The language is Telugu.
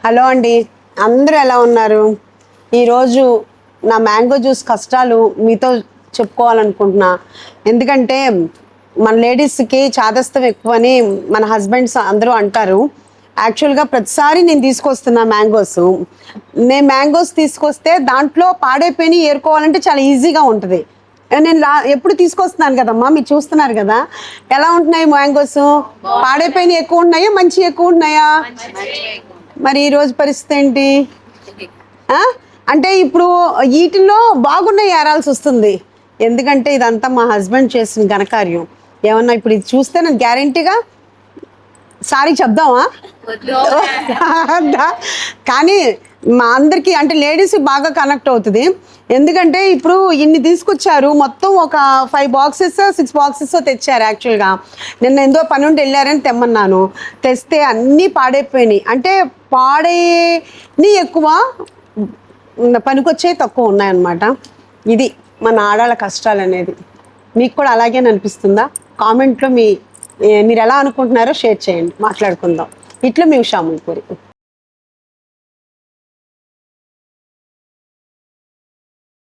హలో అండి, అందరూ ఎలా ఉన్నారు? ఈరోజు నా మ్యాంగో జ్యూస్ కష్టాలు మీతో చెప్పుకోవాలనుకుంటున్నా. ఎందుకంటే మన లేడీస్కి చాదస్తం ఎక్కువని మన హస్బెండ్స్ అందరూ అంటారు. యాక్చువల్గా ప్రతిసారి నేను తీసుకొస్తున్నా మ్యాంగోస్. నేను మ్యాంగోస్ తీసుకొస్తే దాంట్లో పాడైపోయి ఏరుకోవాలంటే చాలా ఈజీగా ఉంటుంది. నేను ఎప్పుడు తీసుకొస్తున్నాను కదమ్మా, మీరు చూస్తున్నారు కదా ఎలా ఉంటున్నాయి మ్యాంగోస్. పాడైపోయినవి ఎక్కువ ఉన్నాయా, మంచి ఎక్కువ ఉన్నాయా? మరి ఈరోజు పరిస్థితి ఏంటి? అంటే ఇప్పుడు వీటిల్లో బాగున్నాయి ఏరాల్సి వస్తుంది. ఎందుకంటే ఇదంతా మా హస్బెండ్ చేసిన ఘనకార్యం. ఏమన్నా ఇప్పుడు ఇది చూస్తే నేను గ్యారంటీగా సారీ చెప్దామా? కానీ మా అందరికీ అంటే లేడీస్ బాగా కనెక్ట్ అవుతుంది. ఎందుకంటే ఇప్పుడు ఇన్ని తీసుకొచ్చారు, మొత్తం ఒక 5 బాక్సెస్ 6 బాక్సెస్ తెచ్చారు. యాక్చువల్గా నిన్న ఎంతో పని ఉండి వెళ్ళారని తెమ్మన్నాను. తెస్తే అన్నీ పాడైపోయినాయి. అంటే పాడైని ఎక్కువ, పనికొచ్చేవి తక్కువ ఉన్నాయన్నమాట. ఇది మన ఆడాళ్ళ కష్టాలు అనేది. మీకు కూడా అలాగే అనిపిస్తుందా? కామెంట్లో మీరు ఎలా అనుకుంటున్నారో షేర్ చేయండి, మాట్లాడుకుందాం. ఇట్లా మీ ఉషా ముల్పూరి.